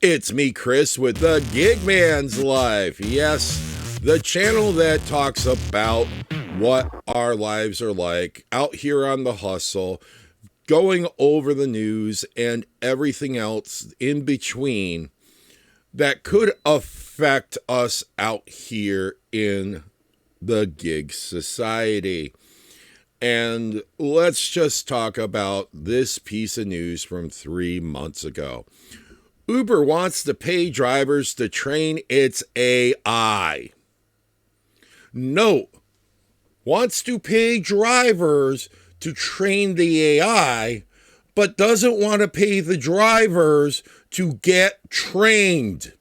It's me, Chris, with the Gig Man's Life. Yes, the channel that talks about what our lives are like out here on the hustle, going over the news and everything else in between that could affect us out here in the gig society. And let's just talk about this piece of news from 3 months ago. Uber wants to pay drivers to train its AI. Note, wants to pay drivers to train the AI, but doesn't want to pay the drivers to get trained.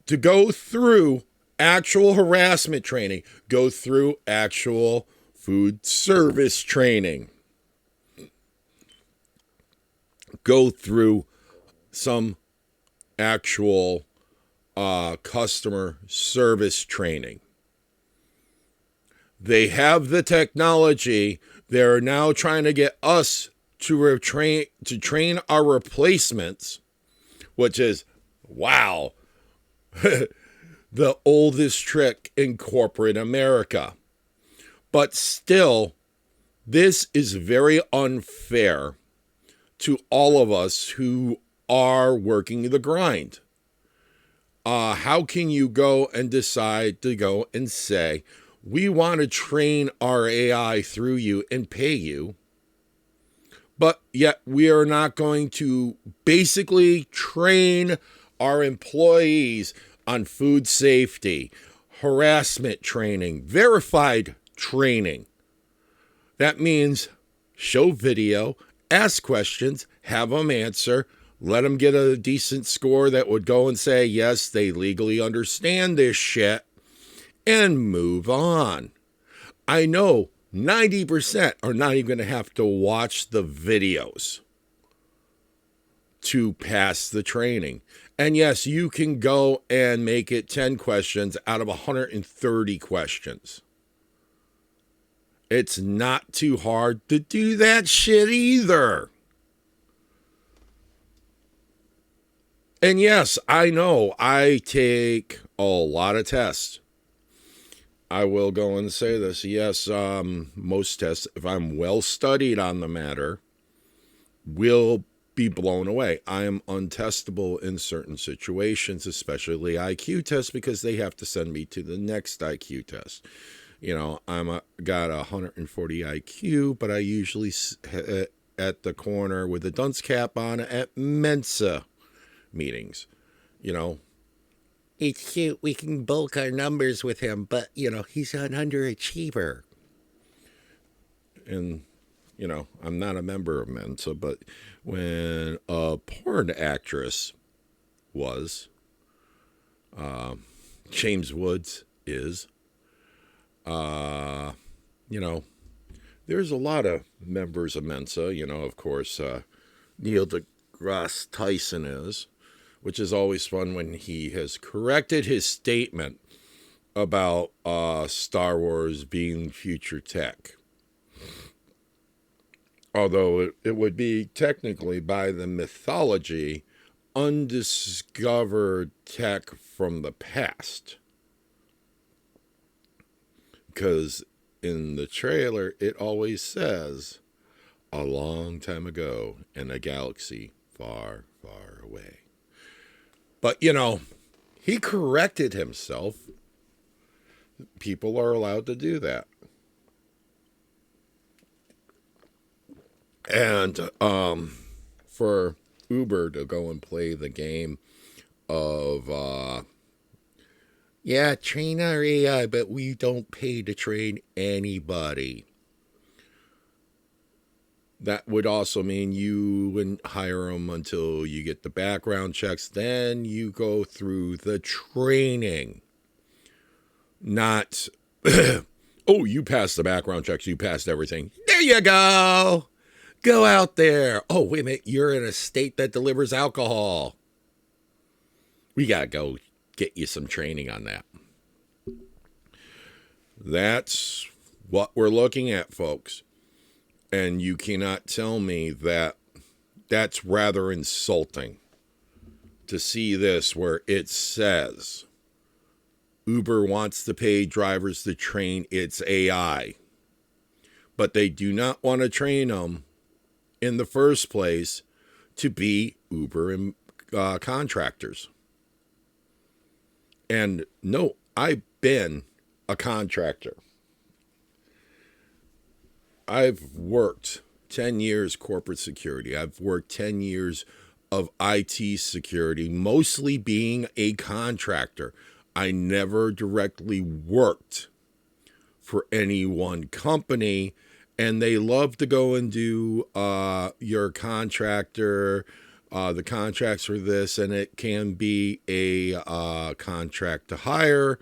To go through actual harassment training, go through actual food service training, go through some actual customer service training. They have the technology. They're now trying to get us to train our replacements, which is, wow, the oldest trick in corporate America. But still, this is very unfair to all of us who are working the grind. How can you go and decide to go and say, we want to train our AI through you and pay you, but yet we are not going to basically train our employees on food safety, harassment training, verified training? That means show video, ask questions, have them answer, let them get a decent score that would go and say, yes, they legally understand this shit, and move on. I know 90% are not even going to have to watch the videos to pass the training. And yes, you can go and make it 10 questions out of 130 questions. It's not too hard to do that shit either. And yes, I know I take a lot of tests. I will go and say this. Yes, most tests, if I'm well studied on the matter, will be blown away. I am untestable in certain situations, especially IQ tests, because they have to send me to the next IQ test. You know, got 140 IQ, but I usually at the corner with a dunce cap on at Mensa meetings. You know, it's cute. We can bulk our numbers with him, but, you know, he's an underachiever. And, you know, I'm not a member of Mensa, but when a porn actress was, James Woods is, you know, there's a lot of members of Mensa. You know, of course, Neil deGrasse Tyson is, which is always fun when he has corrected his statement about Star Wars being future tech. Although it would be technically, by the mythology, undiscovered tech from the past. Because in the trailer, it always says, a long time ago in a galaxy far, far away. But, you know, he corrected himself. People are allowed to do that. And for Uber to go and play the game of, train our AI, but we don't pay to train anybody. That would also mean you wouldn't hire them until you get the background checks. Then you go through the training. Not, oh, you passed the background checks, you passed everything. There you go. Go out there. Oh, wait a minute. You're in a state that delivers alcohol. We got to go get you some training on that. That's what we're looking at, folks. And you cannot tell me that that's rather insulting to see this where it says Uber wants to pay drivers to train its AI, but they do not want to train them in the first place to be Uber and contractors. And no, I've been a contractor. I've worked 10 years corporate security. I've worked 10 years of IT security, mostly being a contractor. I never directly worked for any one company, and they love to go and do your contractor, the contracts for this, and it can be a contract to hire.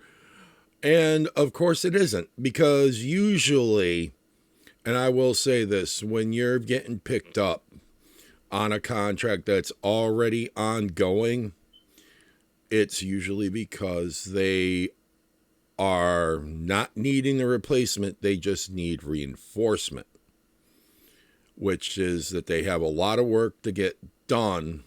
And of course it isn't, because usually, and I will say this, when you're getting picked up on a contract that's already ongoing, it's usually because they are not needing the replacement. They just need reinforcement, which is that they have a lot of work to get done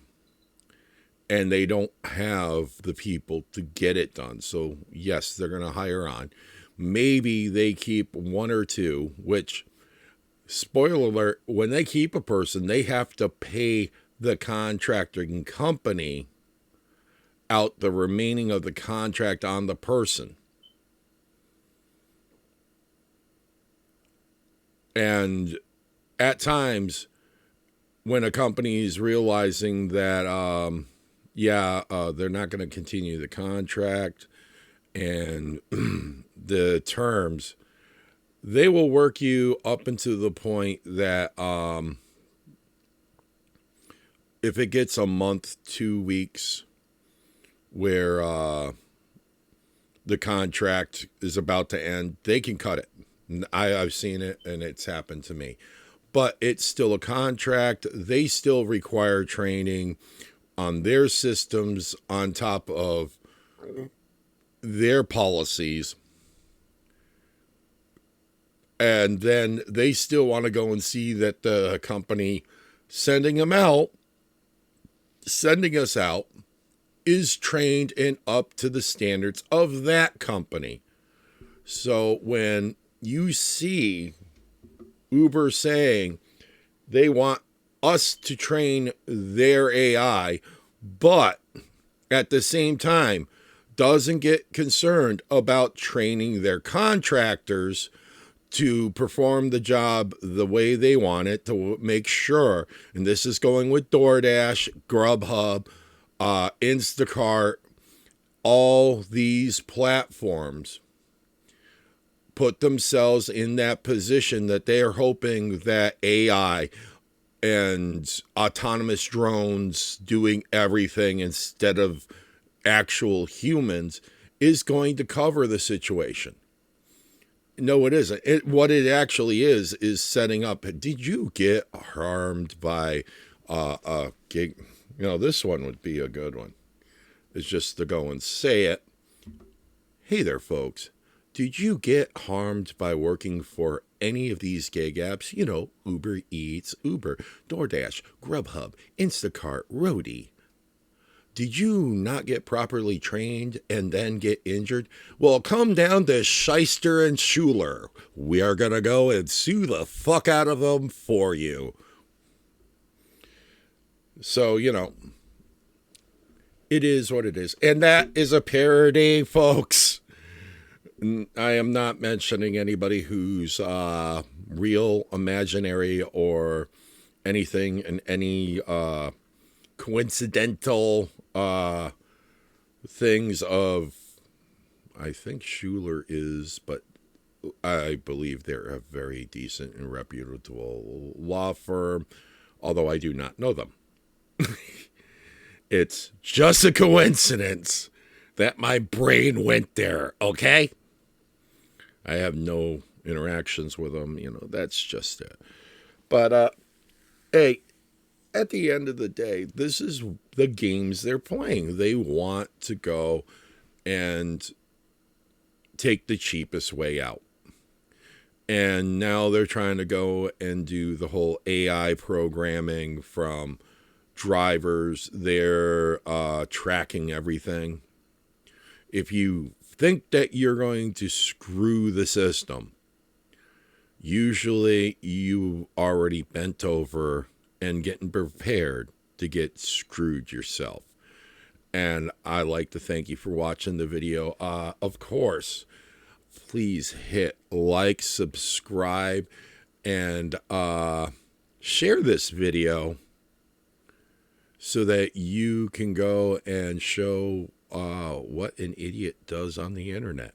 and they don't have the people to get it done. So yes, they're going to hire on. Maybe they keep one or two, which, spoiler alert, when they keep a person, they have to pay the contracting company out the remaining of the contract on the person. And at times, when a company is realizing that, they're not going to continue the contract and the terms, they will work you up into the point that if it gets a month, 2 weeks, where the contract is about to end, they can cut it. I've seen it, and it's happened to me. But it's still a contract. They still require training on their systems on top of their policies. And then they still want to go and see that the company sending us out, is trained and up to the standards of that company. So when you see Uber saying they want us to train their AI, but at the same time doesn't get concerned about training their contractors to perform the job the way they want it, to make sure, and this is going with DoorDash, Grubhub, Instacart, all these platforms put themselves in that position that they are hoping that AI and autonomous drones doing everything instead of actual humans is going to cover the situation. No, it isn't. What it actually is setting up. Did you get harmed by a gig? This one would be a good one. It's just to go and say it. Hey there, folks. Did you get harmed by working for any of these gig apps? Uber Eats, Uber, DoorDash, Grubhub, Instacart, Roadie. Did you not get properly trained and then get injured? Well, come down to Shyster and Schuler. We are going to go and sue the fuck out of them for you. So, it is what it is. And that is a parody, folks. I am not mentioning anybody who's real, imaginary, or anything in any coincidental things of, I think Schuler is, but I believe they're a very decent and reputable law firm, although I do not know them. It's just a coincidence that my brain went there, okay? I have no interactions with them, that's just it. But, hey, at the end of the day, this is the games they're playing. They want to go and take the cheapest way out. And now they're trying to go and do the whole AI programming from drivers, they're tracking everything. If you think that you're going to screw the system, usually you already bent over and getting prepared to get screwed yourself. And I'd like to thank you for watching the video. Of course, please hit like, subscribe, and share this video so that you can go and show what an idiot does on the internet.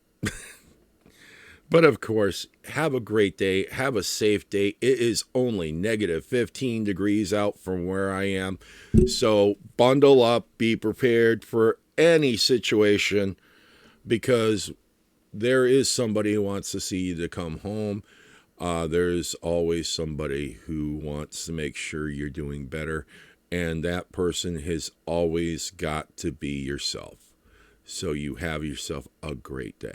But of course, have a great day. Have a safe day. It is only negative 15 degrees out from where I am. So bundle up, be prepared for any situation, because there is somebody who wants to see you to come home. There's always somebody who wants to make sure you're doing better. And that person has always got to be yourself. So you have yourself a great day.